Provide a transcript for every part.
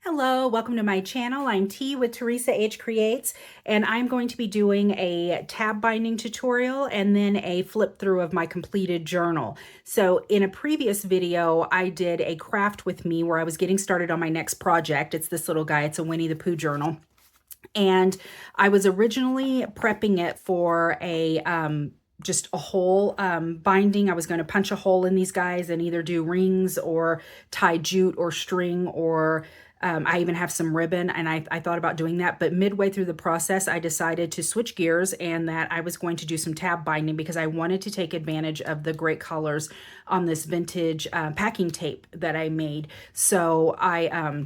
Hello, welcome to my channel. I'm T with Teresa H Creates, and I'm going to be doing a tab binding tutorial and then a flip through of my completed journal. So in a previous video, I did a craft with me where I was getting started on my next project. It's this little guy. It's a Winnie the Pooh journal. And I was originally prepping it for a just a hole binding. I was going to punch a hole in these guys and either do rings or tie jute or string, or I even have some ribbon, and I thought about doing that. But midway through the process, I decided to switch gears and that I was going to do some tab binding because I wanted to take advantage of the great colors on this vintage packing tape that I made. So I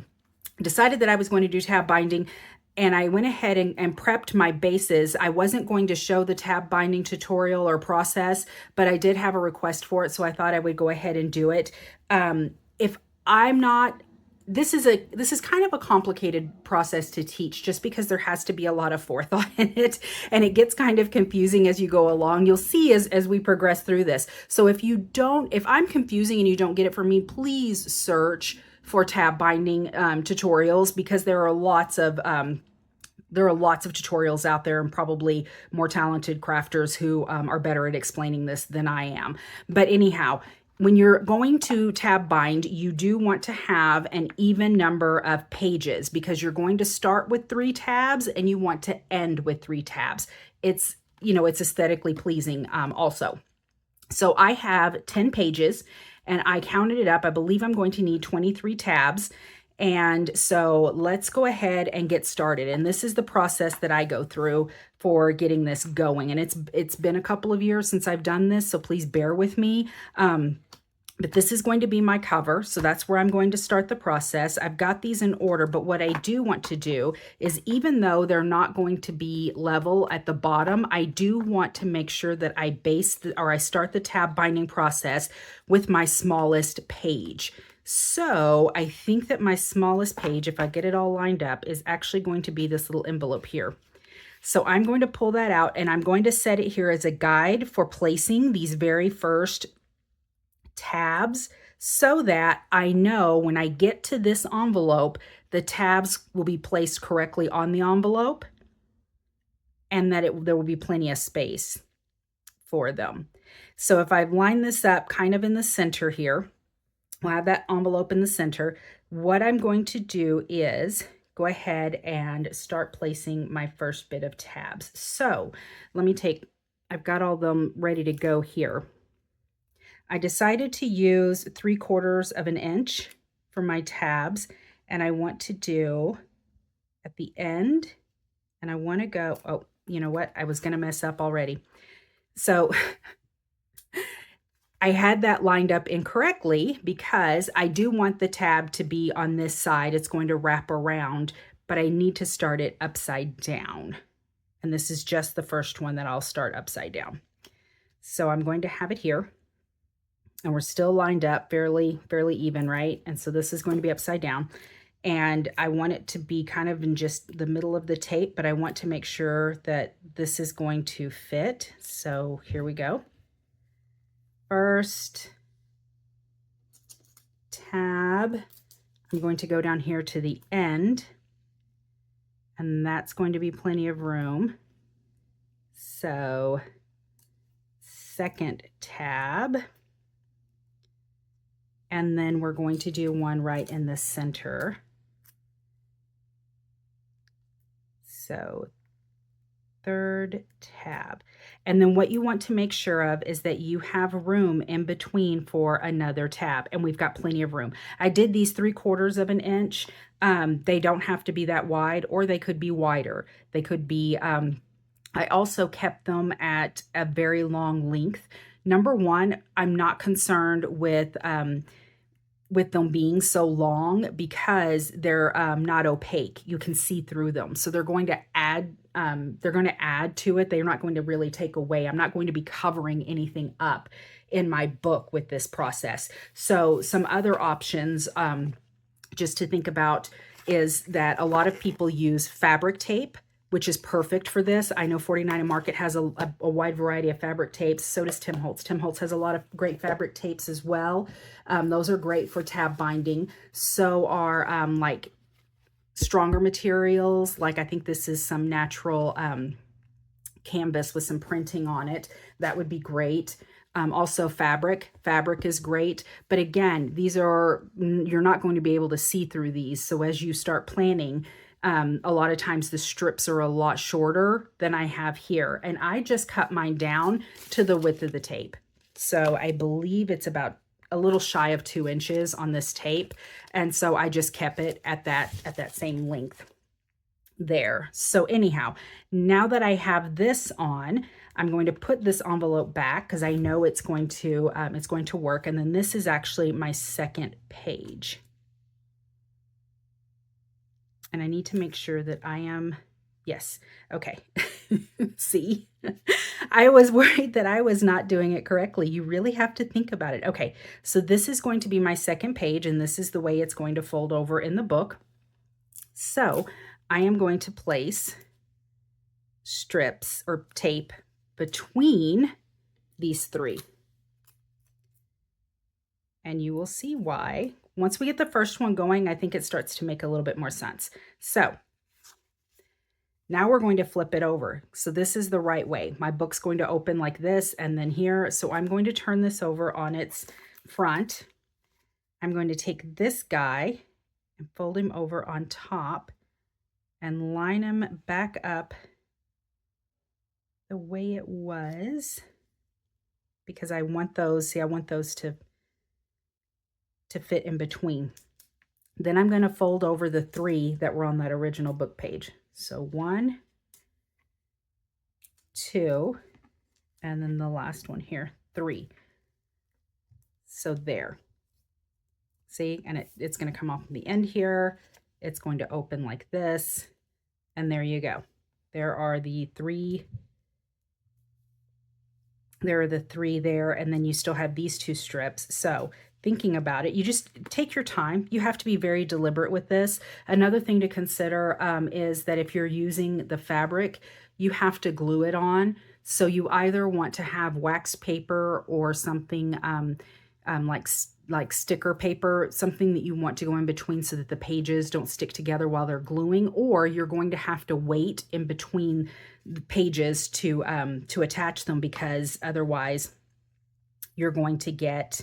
decided that I was going to do tab binding, and I went ahead and prepped my bases. I wasn't going to show the tab binding tutorial or process, but I did have a request for it, so I thought I would go ahead and do it. If I'm not, this is kind of a complicated process to teach just because there has to be a lot of forethought in it, and it gets kind of confusing as you go along. You'll see as we progress through this. So if I'm confusing and you don't get it from me, please search for tab binding tutorials, because there are lots of tutorials out there, and probably more talented crafters who are better at explaining this than I am. But anyhow, when you're going to tab bind, you do want to have an even number of pages, because you're going to start with 3 tabs and you want to end with 3 tabs. It's aesthetically pleasing also. So I have 10 pages and I counted it up. I believe I'm going to need 23 tabs. And so let's go ahead and get started. And this is the process that I go through for getting this going. And it's been a couple of years since I've done this, so please bear with me. But this is going to be my cover, so that's where I'm going to start the process. I've got these in order, but what I do want to do is, even though they're not going to be level at the bottom, I do want to make sure that I I start the tab binding process with my smallest page. So I think that my smallest page, if I get it all lined up, is actually going to be this little envelope here. So I'm going to pull that out, and I'm going to set it here as a guide for placing these very first tabs, so that I know when I get to this envelope, the tabs will be placed correctly on the envelope, and that there will be plenty of space for them. So if I've lined this up kind of in the center here, we'll have that envelope in the center. What I'm going to do is go ahead and start placing my first bit of tabs. So I've got all them ready to go here. I decided to use 3/4 of an inch for my tabs, and I want to do at the end, and I want to go, oh, you know what? I was going to mess up already. So I had that lined up incorrectly, because I do want the tab to be on this side. It's going to wrap around, but I need to start it upside down. And this is just the first one that I'll start upside down. So I'm going to have it here. And we're still lined up fairly even, right? And so this is going to be upside down. And I want it to be kind of in just the middle of the tape, but I want to make sure that this is going to fit. So here we go. First tab, I'm going to go down here to the end, and that's going to be plenty of room. So second tab, and then we're going to do one right in the center. So third tab. And then what you want to make sure of is that you have room in between for another tab, and we've got plenty of room. I did these 3/4 of an inch. They don't have to be that wide, or they could be wider. They could be, I also kept them at a very long length. Number one, I'm not concerned with them being so long, because they're not opaque. You can see through them. So they're going to add to it. They're not going to really take away. I'm not going to be covering anything up in my book with this process. So some other options just to think about is that a lot of people use fabric tape, which is perfect for this. I know 49 and Market has a wide variety of fabric tapes. So does Tim Holtz. Tim Holtz has a lot of great fabric tapes as well. Those are great for tab binding. So are like stronger materials, like I think this is some natural canvas with some printing on it, that would be great. Also fabric is great, but again, these are, you're not going to be able to see through these. So as you start planning, a lot of times the strips are a lot shorter than I have here. And I just cut mine down to the width of the tape. So I believe it's about a little shy of 2 inches on this tape. And so I just kept it at that same length there. So anyhow, now that I have this on, I'm going to put this envelope back because I know it's going to work. And then this is actually my second page. And I need to make sure that I am, yes, okay. See, I was worried that I was not doing it correctly. You really have to think about it. Okay, so this is going to be my second page, and this is the way it's going to fold over in the book. So I am going to place strips or tape between these three. And you will see why. Once we get the first one going, I think it starts to make a little bit more sense. So now we're going to flip it over. So this is the right way. My book's going to open like this and then here. So I'm going to turn this over on its front. I'm going to take this guy and fold him over on top and line him back up the way it was, because I want those, see, I want those to fit in between. Then I'm going to fold over the three that were on that original book page. So 1, 2, and then the last one here, 3. So there. See, and it's going to come off in the end here. It's going to open like this, and there you go. There are the three. There are the three there, and then you still have these 2 strips. So thinking about it, you just take your time. You have to be very deliberate with this. Another thing to consider is that if you're using the fabric, you have to glue it on. So you either want to have wax paper or something like sticker paper, something that you want to go in between so that the pages don't stick together while they're gluing, or you're going to have to wait in between the pages to attach them, because otherwise you're going to get,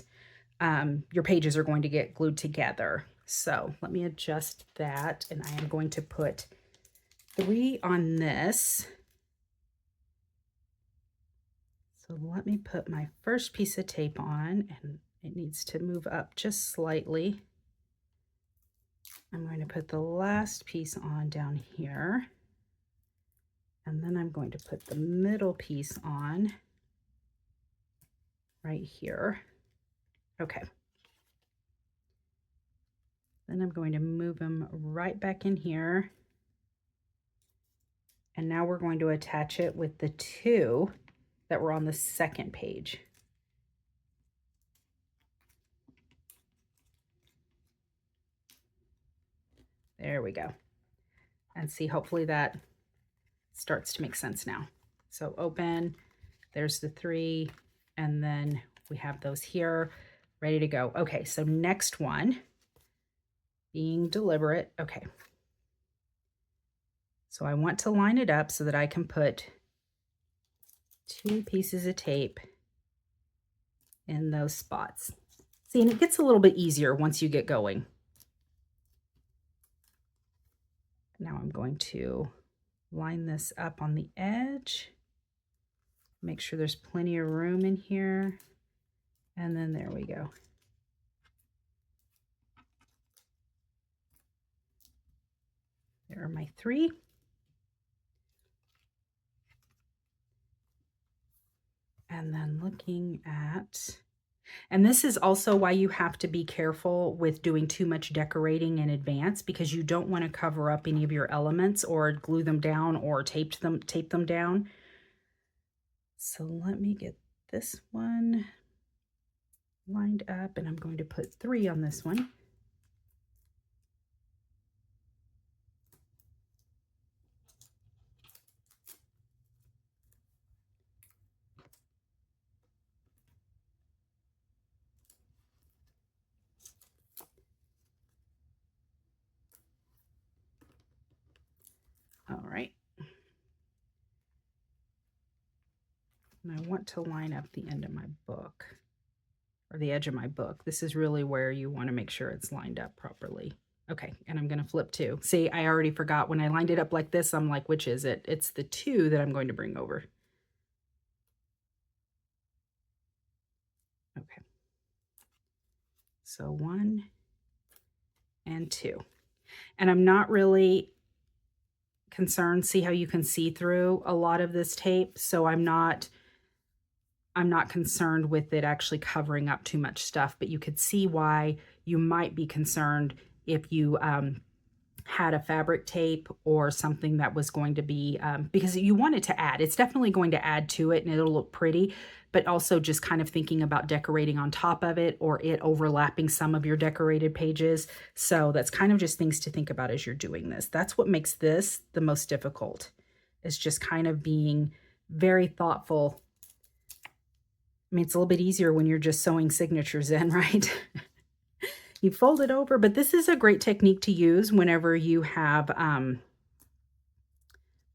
your pages are going to get glued together. So let me adjust that, and I am going to put 3 on this. So let me put my first piece of tape on, and it needs to move up just slightly. I'm going to put the last piece on down here, and then I'm going to put the middle piece on right here. Okay. Then I'm going to move them right back in here. And now we're going to attach it with the 2 that were on the second page. There we go. And see, hopefully that starts to make sense now. So open, there's the 3, and then we have those here ready to go. Okay, so next one, being deliberate. Okay. So I want to line it up so that I can put 2 pieces of tape in those spots. See, and it gets a little bit easier once you get going. Now I'm going to line this up on the edge. Make sure there's plenty of room in here. And then there we go. There are my 3. And then looking at, and this is also why you have to be careful with doing too much decorating in advance, because you don't want to cover up any of your elements or glue them down or tape them down. So let me get this one lined up, and I'm going to put 3 on this one. want to line up the end of my book, or the edge of my book. This is really where you want to make sure it's lined up properly. Okay, and I'm going to flip 2. See, I already forgot when I lined it up like this, I'm like, which is it? It's the 2 that I'm going to bring over. Okay. So 1 and 2. And I'm not really concerned. See how you can see through a lot of this tape? So I'm not concerned with it actually covering up too much stuff, but you could see why you might be concerned if you had a fabric tape or something that was going to be, because you want it to add. It's definitely going to add to it and it'll look pretty, but also just kind of thinking about decorating on top of it or it overlapping some of your decorated pages. So that's kind of just things to think about as you're doing this. That's what makes this the most difficult, is just kind of being very thoughtful. I mean, it's a little bit easier when you're just sewing signatures in, right? You fold it over, but this is a great technique to use whenever you have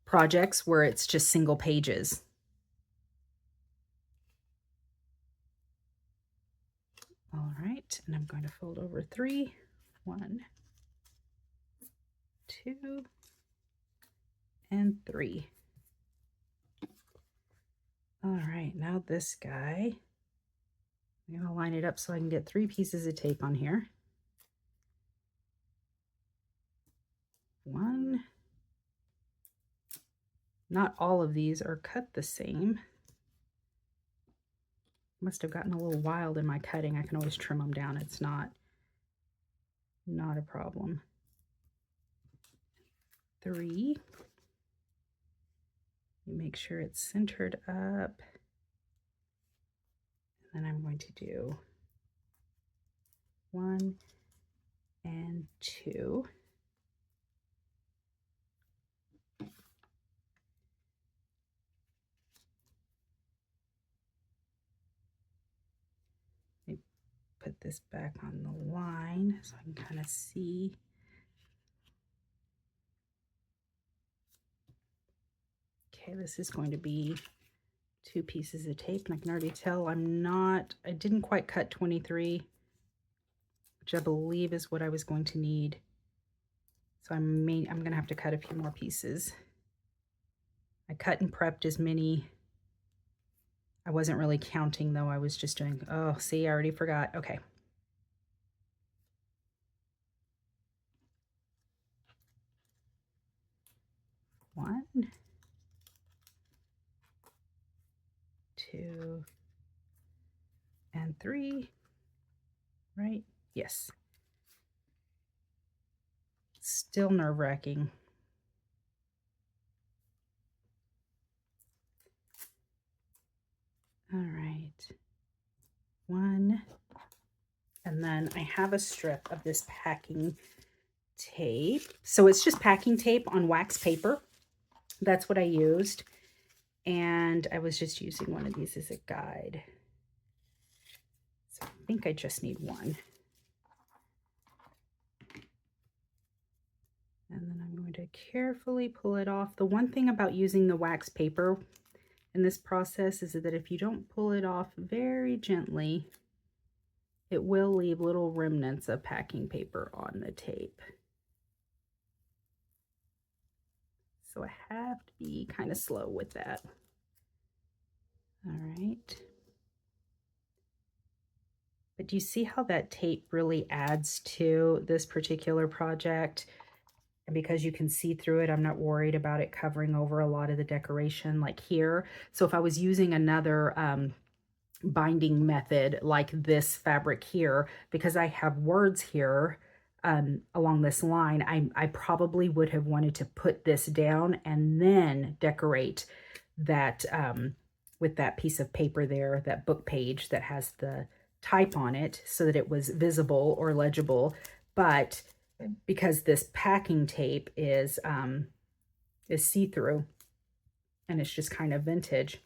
projects where it's just single pages. All right, and I'm going to fold over 3. 1, 2, and 3. All right, now this guy, I'm going to line it up so I can get 3 pieces of tape on here. 1. Not all of these are cut the same. Must have gotten a little wild in my cutting. I can always trim them down. It's not a problem. 3. You make sure it's centered up. And then I'm going to do 1 and 2. Put this back on the line so I can kind of see. Okay, this is going to be 2 pieces of tape, and I can already tell I didn't quite cut 23, which I believe is what I was going to need. So I'm going to have to cut a few more pieces. I cut and prepped as many. I wasn't really counting though. I was just doing, oh, see, I already forgot. Okay. One, 2, and 3, right? Yes. Still nerve-wracking. All right. 1, and then I have a strip of this packing tape. So it's just packing tape on wax paper. That's what I used. And I was just using one of these as a guide. So I think I just need 1. And then I'm going to carefully pull it off. The one thing about using the wax paper in this process is that if you don't pull it off very gently, it will leave little remnants of packing paper on the tape. So I have to be kind of slow with that. All right. But do you see how that tape really adds to this particular project? And because you can see through it, I'm not worried about it covering over a lot of the decoration like here. So if I was using another binding method like this fabric here, because I have words here along this line, I probably would have wanted to put this down and then decorate that with that piece of paper there, that book page that has the type on it so that it was visible or legible. But because this packing tape is see-through and it's just kind of vintage,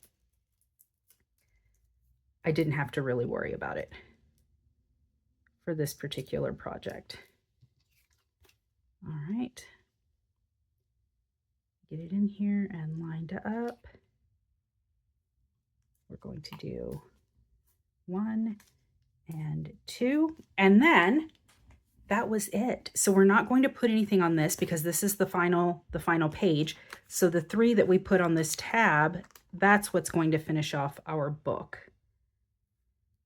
I didn't have to really worry about it for this particular project. All right, get it in here and lined up. We're going to do 1 and 2, and then that was it. So we're not going to put anything on this because this is the final page. So the 3 that we put on this tab, that's what's going to finish off our book.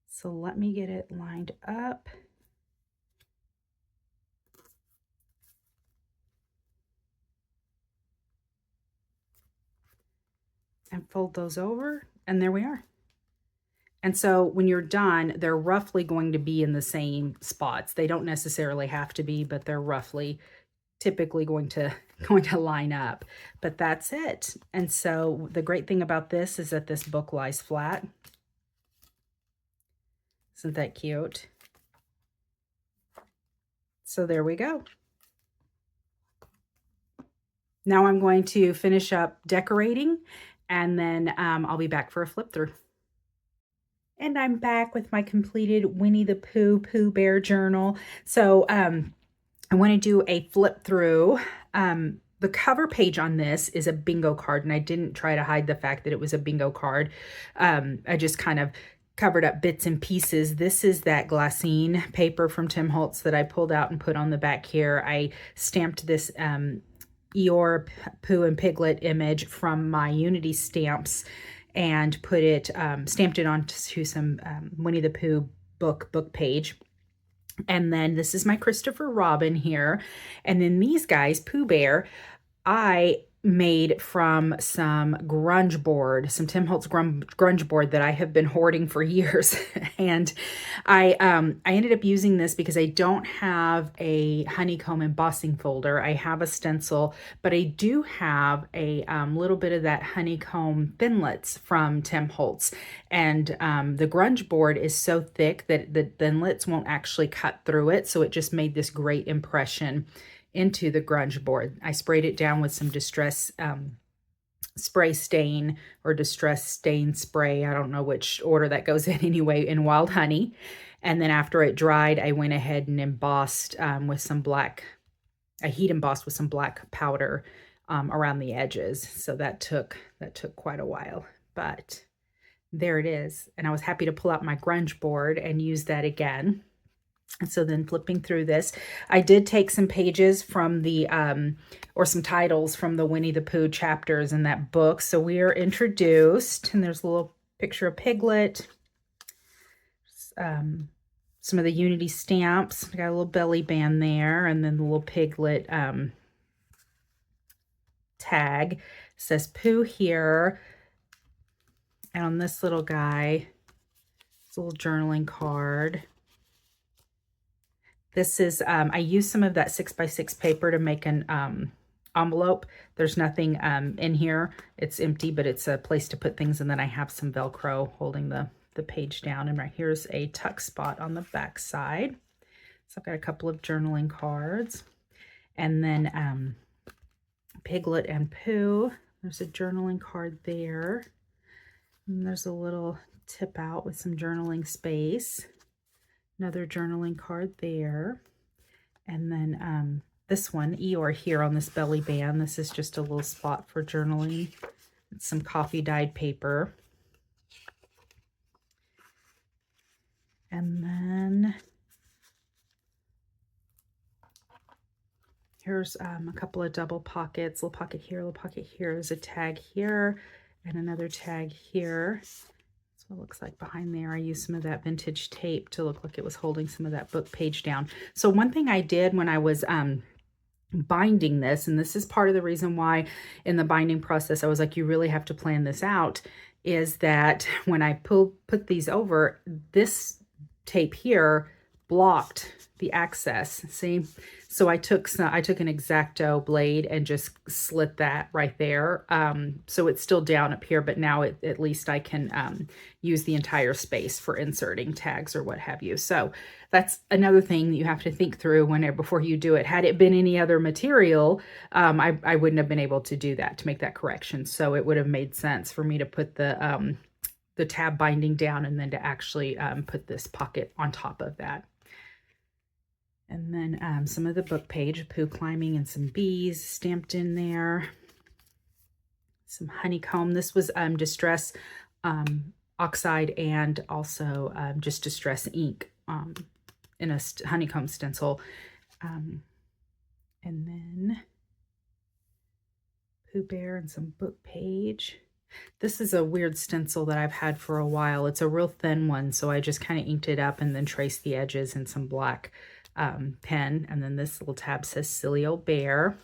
So let me get it lined up. And fold those over, and there we are. And so when you're done, they're roughly going to be in the same spots. They don't necessarily have to be, but they're roughly typically going to line up. But that's it. And so the great thing about this is that this book lies flat. Isn't that cute? So there we go. Now I'm going to finish up decorating, and then I'll be back for a flip through. And I'm back with my completed Winnie the Pooh Bear journal. So I want to do a flip through. The cover page on this is a bingo card, and I didn't try to hide the fact that it was a bingo card. I just kind of covered up bits and pieces. This is that glassine paper from Tim Holtz that I pulled out and put on the back here. I stamped this Eeyore, Pooh, and Piglet image from my Unity stamps and put it, stamped it onto some Winnie the Pooh book page. And then this is my Christopher Robin here. And then these guys, Pooh Bear, I made from some grunge board, some Tim Holtz grunge board that I have been hoarding for years. And I ended up using this because I don't have a honeycomb embossing folder. I have a stencil, but I do have a little bit of that honeycomb thinlits from Tim Holtz. And the grunge board is so thick that the thinlits won't actually cut through it. So it just made this great impression into the grunge board. I sprayed it down with some distress spray stain or distress stain spray. I don't know which order that goes in anyway, in Wild Honey. And then after it dried, I went ahead and embossed with some black, I heat embossed with some black powder around the edges. So that took quite a while, but there it is. And I was happy to pull out my grunge board and use that again. And so then flipping through this, I did take some pages from the, or some titles from the Winnie the Pooh chapters in that book. So we are introduced, and there's a little picture of Piglet, some of the Unity stamps. I got a little belly band there, and then the little Piglet tag. It says Pooh here. And on this little guy, it's a little journaling card. This is, I used some of that 6x6 paper to make an envelope. There's nothing in here. It's empty, but it's a place to put things. And then I have some Velcro holding the page down. And right here's a tuck spot on the back side. So I've got a couple of journaling cards. And then Piglet and Pooh. There's a journaling card there. And there's a little tip out with some journaling space. Another journaling card there. And then this one, Eeyore here on this belly band. This is just a little spot for journaling. It's some coffee dyed paper. And then here's a couple of double pockets, little pocket here, little pocket here. There's a tag here and another tag here. It looks like behind there. I used some of that vintage tape to look like it was holding some of that book page down. So one thing I did when I was binding this, and this is part of the reason why in the binding process I was like, you really have to plan this out, is that when I put these over, this tape here blocked the access. See? So I took an X-Acto blade and just slit that right there. So it's still down up here, but now at least I can use the entire space for inserting tags or what have you. So that's another thing that you have to think through before you do it. Had it been any other material, I wouldn't have been able to do that, to make that correction. So it would have made sense for me to put the tab binding down and then to actually put this pocket on top of that. And then some of the book page, Pooh climbing and some bees stamped in there. Some honeycomb. This was distress oxide and also just distress ink in a honeycomb stencil. And then Pooh Bear and some book page. This is a weird stencil that I've had for a while. It's a real thin one, so I just kind of inked it up and then traced the edges in some black pen. And then this little tab says Silly Old Bear.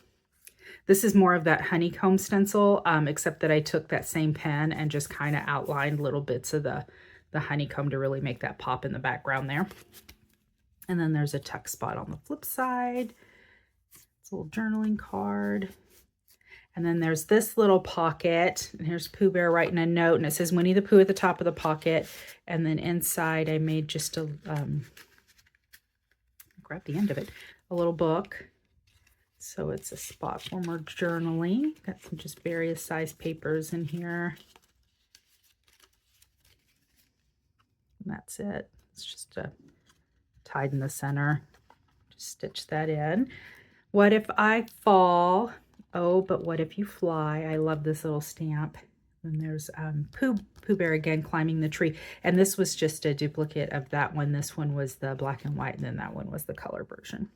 This is more of that honeycomb stencil, except that I took that same pen and just kind of outlined little bits of the honeycomb to really make that pop in the background there. And then there's a tuck spot on the flip side. It's a little journaling card. And then there's this little pocket, and here's Pooh Bear writing a note, and it says Winnie the Pooh at the top of the pocket. And then inside I made just a, grab the end of it, a little book. So it's a spot for more journaling. Got some just various size papers in here. And that's it. It's just tied in the center. Just stitch that in. What if I fall? Oh, but what if you fly? I love this little stamp. And there's Pooh Bear again climbing the tree. And this was just a duplicate of that one. This one was the black and white, and then that one was the color version.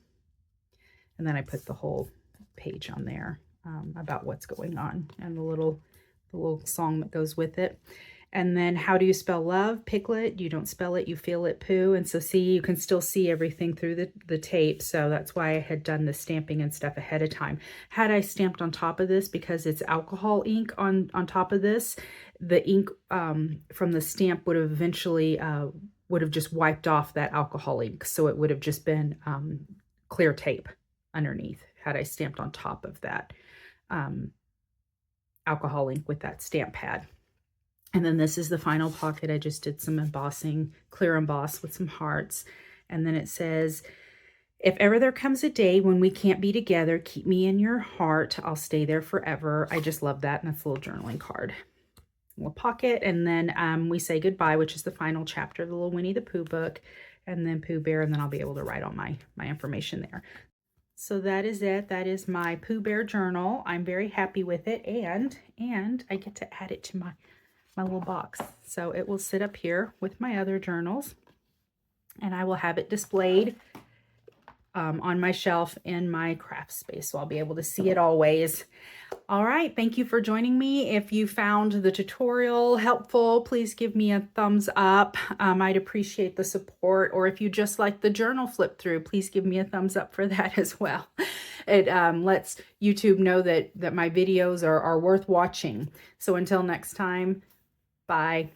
And then I put the whole page on there about what's going on and the little song that goes with it. And then how do you spell love? Piglet. You don't spell it, you feel it, Pooh. And so see, you can still see everything through the tape. So that's why I had done the stamping and stuff ahead of time. Had I stamped on top of this, because it's alcohol ink on top of this, the ink from the stamp would have eventually would have just wiped off that alcohol ink. So it would have just been clear tape underneath had I stamped on top of that alcohol ink with that stamp pad. And then this is the final pocket. I just did some embossing, clear emboss with some hearts. And then it says, if ever there comes a day when we can't be together, keep me in your heart. I'll stay there forever. I just love that. And it's a little journaling card. A little pocket. And then we say goodbye, which is the final chapter of the little Winnie the Pooh book. And then Pooh Bear. And then I'll be able to write all my information there. So that is it. That is my Pooh Bear journal. I'm very happy with it. And I get to add it to my little box. So it will sit up here with my other journals, and I will have it displayed on my shelf in my craft space. So I'll be able to see it always. All right. Thank you for joining me. If you found the tutorial helpful, please give me a thumbs up. I'd appreciate the support. Or if you just like the journal flip through, please give me a thumbs up for that as well. It lets YouTube know that my videos are worth watching. So until next time, bye.